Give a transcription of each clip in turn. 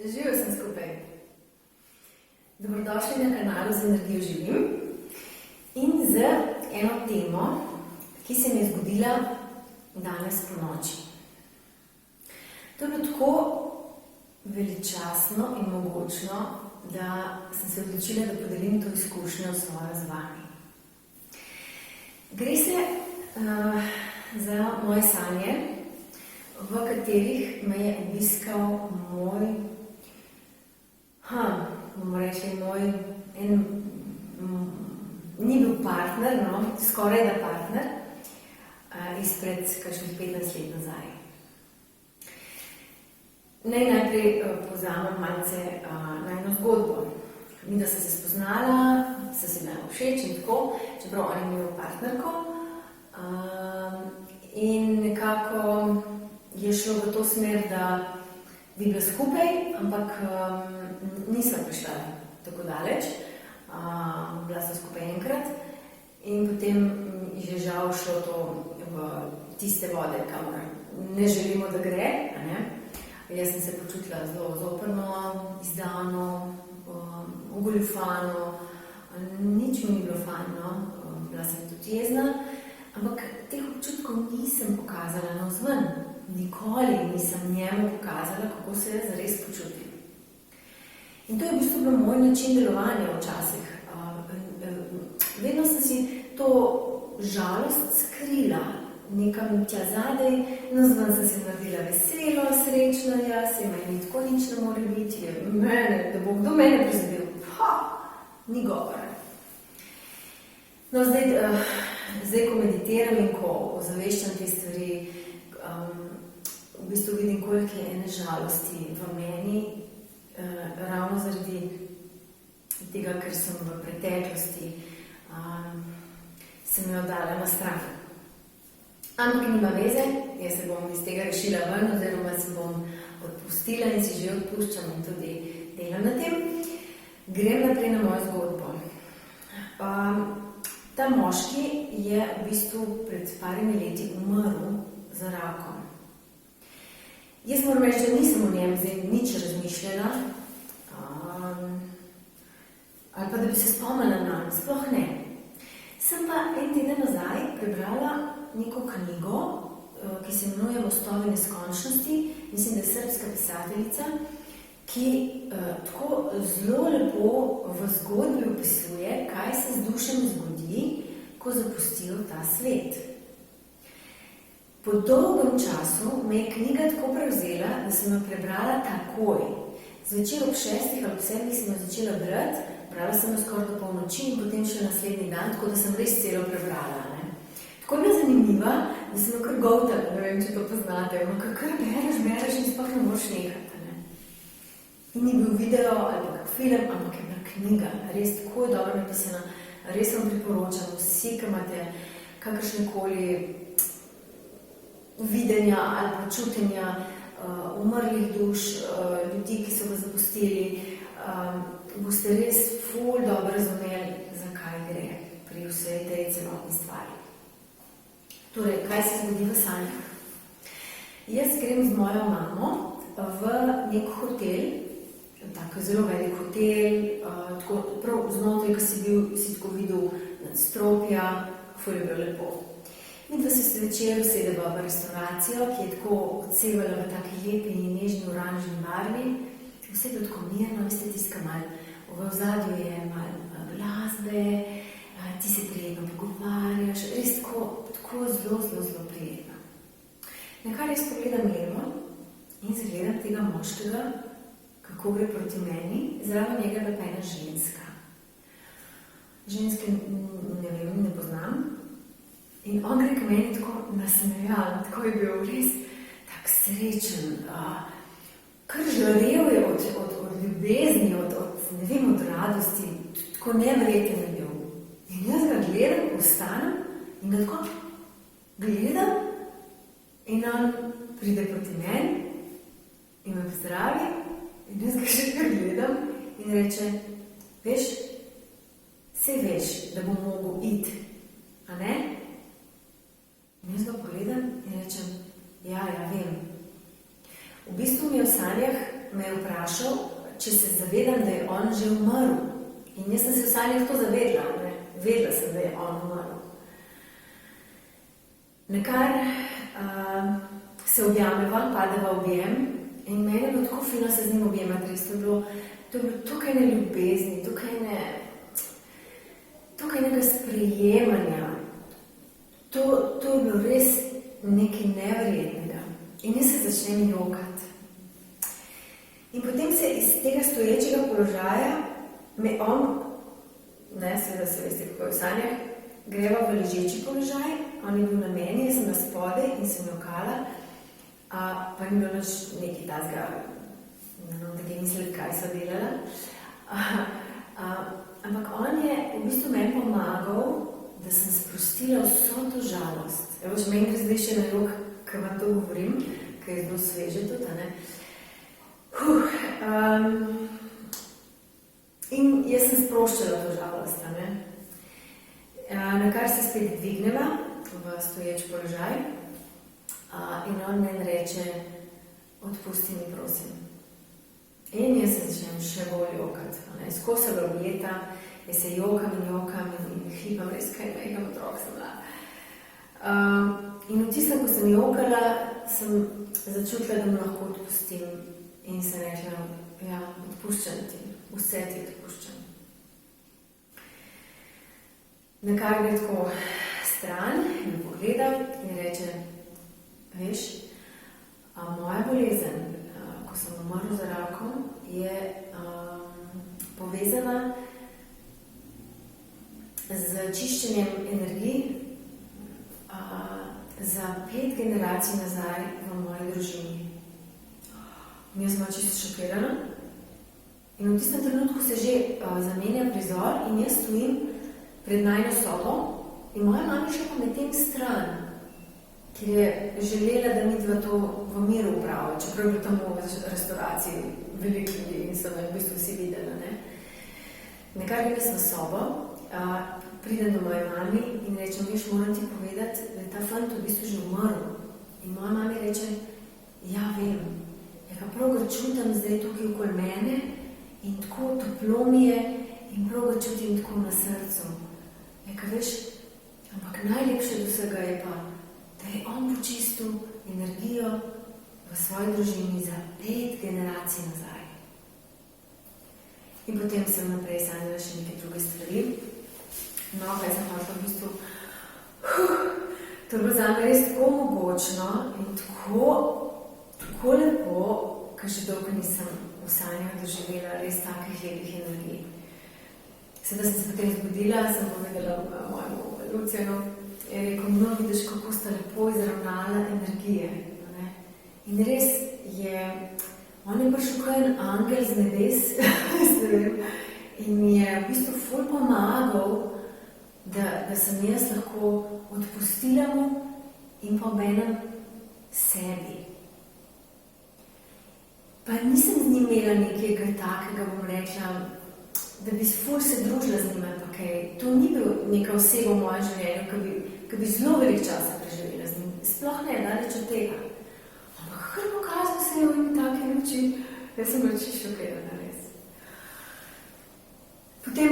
Živijo sem skupaj. Dobrodošli na kanalu Z energijo živim in z eno temo, ki se mi je zgodila danes po noči. To je bilo tako veličastno in mogočno, da sem se odločila, da podelim to izkušnjo svojo z vami. Gre se za moje sanje, v katerih me je obiskal moj, bomo rekli, ni bil partner, no, skoraj da partner, izpred kakšnih 15 let nazaj. Naj najprej povzamem malce na eno zgodbo. Midva sem se spoznala, sem se bila všeč in tako, čeprav on je imel partnerko. In nekako je šlo v to smer, da bi bila skupaj, ampak nisem prišla tako daleč. Bila sem skupaj enkrat in potem je žal šlo to v tiste vode, kamor ne želimo, da gre. Jaz sem se počutila zelo zoprno, izdano, ogoljufano, nič mi ni bilo fajno, bila sem tudi jezna, ampak teh občutkov nisem pokazala navzven. Nikoli nisem njemu pokazala, kako se jaz zares počutim. In to je v bistvu bil moj način delovanja včasih. Vedno sem si to žalost skrila nekam tja zadaj, navzven sem se naredila veselo, srečna, se meni tako nič ne more biti, da bo kdo mene prizadel. Ni govora. No, zdaj, ko meditiram in ko ozaveščam te stvari, v bistvu vidim, koliko je ene žalosti v meni, ravno zaradi tega, ker sem v preteklosti sem jo dala na stran. Ampak nima veze, jaz se bom iz tega rešila ven, oziroma se bom odpustila in si že odpuščam in tudi delam na tem. Grem naprej na mojo zgodbo. Ta moški je v bistvu pred parimi leti umrl za rakom. Jaz moram reči, da nisem o njem zdaj nič razmišljala, ali pa da bi se spomnila na njem, sploh ne. Sem pa en teden nazaj prebrala neko knjigo, ki se imenuje Mostovi neskončnosti, mislim, da je srbska pisateljica, ki tako zelo lepo v zgodbi opisuje, kaj se z dušami zgodi, ko zapustijo ta svet. Po dolgem času me je knjiga tako prevzela, da sem jo prebrala takoj. Zvečer ob 6 ali ob 7 sem jo začela brati, brala sem jo skoraj do polnoči in potem še naslednji dan, tako da sem res celo prebrala. Tako je bila zanimiva, da sem jo kar goltala, ne vem, če to poznate, kar bereš in sploh ne moreš nehati. In ni bil video ali pa kak film, ampak je bila knjiga, res tako je dobro napisana, res vam priporočam, vsi, ki imate kakršnekoli videnja ali pa čutenja umrlih duš, ljudi, ki so ga zapustili, boste res ful dobro razumeli, zakaj gre pri vsej tej celotni stvari. Torej, kaj se zgodi v sanjah? Jaz grem z mojo mamo v nek hotel, tako zelo velik hotel, prav znotraj, ko si tako videl nadstropja, ful je bilo lepo. Midva se večer usedeva v restauracijo, ki je tako odsevala v taki lepi in nežni oranžni barvi. Vse je bilo tako mirno, veste, tiska malo, v ozadju je malo glasbe, ti se prijetno pogovarjaš, res tako zelo prijetno. Nekaj res pogledam levo in zagledam tega moškega, kako gre proti meni, zraven njega pa ena ženska. Ženske ne poznam. In on gre k meni tako nasmejan, tako je bil res tak srečen, kar žarev je od ljubezni, od radosti, tako neverjeten je bil. In jaz ga gledam, ostanem in ga tako gledam in on pride proti meni in me pozdravi in jaz ga še gledam in reče, saj veš, da bom mogel iti, a ne? In jaz ga pogledam in rečem, ja, vem. V bistvu mi je v sanjah me je vprašal, če se zavedam, da je on že umrl. In jaz sem se v sanjah to zavedla, ne? Vedela sem, da je on umrl. Nakar se objameva, padeva objem in meni je bilo tako fino se z njim objemati, res to je bilo tukaj ne ljubezni, tukaj nekaj sprejemanja. To je bilo res nekaj neverjetnega. In jaz se začnem jokati. In potem se iz tega stoječega položaja me on, seveda se veste, kako je v sanjah, greva v ležeči položaj, on je bil na meni, jaz sem na spodaj in sem jokala, pa ni bilo nič nekaj tazga, tako misliti, kaj so delala. Ampak on je v bistvu meni pomagal, da sem sprostila vso to žalost. Evo, že meni gre zdaj še na jok, ko vam to govorim, ker je zelo sveže tudi, ne? In jaz sem sproščala to žalost, ne? Nakar se spet dvigneva v stoječ položaj in on meni reče, odpusti mi, prosim. In jaz se začnem še bolj jokati. Skozi se ga objeta, jaz se jokam in hlipam, res kaj nekam otrok sem bila. In v tistem, ko sem jokala, sem začutila, da mu lahko odpustim. In sem rekla, ja, odpuščam ti, vse ti odpuščam. Nakar gre tako stran in pogleda in reče, veš, moja bolezen, ko sem umrl za rakom, je povezana z čiščenjem energij za 5 generacij nazaj v moji družini. In jaz sem čisto šokirana. In v tistem trenutku se že zamenja prizor in jaz stojim pred najno sobo in moja mama je šla pa med tem stran, ker je želela, da midva to v miru upravo, čeprav je bilo tam v restauraciji veliko ljudi in so me v bistvu vsi videli, ne. Nekaj grem jaz v sobo, pridem do moje mami in rečem, veš, moram ti povedati, da je ta fant v bistvu že umrl. In moja mami reče, ja, vem, ja, prav ga čutim zdaj tukaj okoli mene in tako toplo mi je in prav ga čutim tako na srcu. Ja, veš, ampak najlepše do vsega je pa, da je on počistil energijo v svoji družini za 5 generacij nazaj. In potem sem naprej sanjala še nekaj druge stvari. No, kaj sem hvala v bistvu, to je bilo zame res tako mogočno in tako lepo, ker že dolgo nisem v sanjah doživela res takih lepih energij. Sedaj sem se potem zbudila, sem povedala mojemu Lucijanu, je rekel, no, vidiš, kako sta lepo izravnala energije. Ne? In res je, on je prišel kot en angel z nebes in mi je v bistvu ful pomagal, da sem jaz lahko odpustila mu in pa obenem sebi. Pa nisem z njim imela nekega takega, bom rekla, da bi ful se družila z njima, pa kaj. To ni bil neka oseba v mojem življenju, ki bi zelo veliko časa preživela z njim. Sploh ne, daleč od tega. Ampak kar pokazal se je v njim take luči, jaz sem bila čisto šokirana, res. Potem,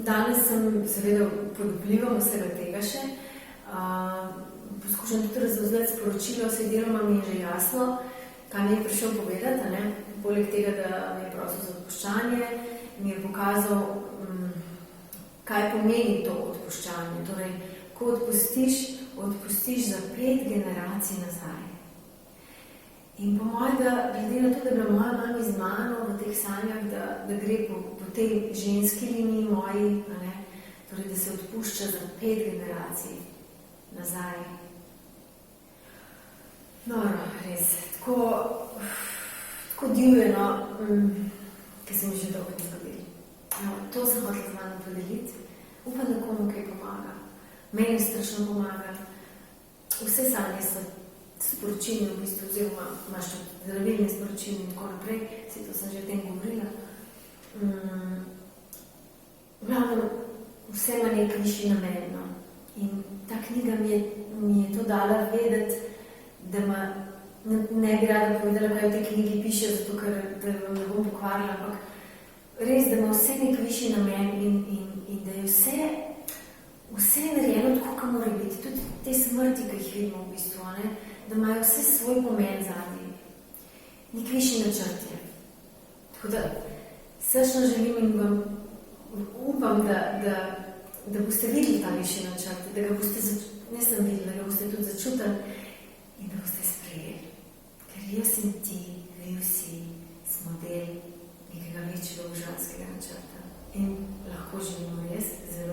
danes sem seveda pod vplivom vsega tega še, poskušam tudi razvozljati sporočilo, vse deloma mi je že jasno, kaj mi je prišel povedati, ne? Poleg tega, da mi je prosil za odpuščanje, mi je pokazal, kaj pomeni to odpuščanje. Torej, ko odpustiš za 5 generacij nazaj. In po mojem, da glede na to, da je bila moja mama z mano v teh sanjah, da gre po tej ženski liniji moji, ne? Torej, da se odpušča za 5 generacij nazaj. No, res, tako divjeno, ki se mi že dolgo ni zgodili. No, to sem hotela z vami podeliti. Upam, da komu kaj pomaga. Meni strašno pomaga. Vse sanje so sporočilne v bistvu, oziroma imaš zdravilne sporočilne in tako naprej. Vse to sem že o tem govorila. Glavno, vse ima nek višji namen, no. In ta knjiga mi je to dala vedeti, da ima ne bi rada povedala, kaj v tej knjigi piše, zato ker da vam ne bom pokvarila, ampak res, da ima vse nek višji namen in da je vse narejeno tako, kot mora biti. Tudi te smrti, ki jih vidimo v bistvu, ne? Da imajo vse svoj pomen zadnji. Nek višji načrt je. Tako da srčno želim in vam upam, da boste videli ta višji načrt, da ga boste, ne sem videli, da ga boste tudi začutili in da boste sprejeli. Ker jaz in ti, vi vsi, smo del nekega večjega božanskega načrta in lahko živimo res zelo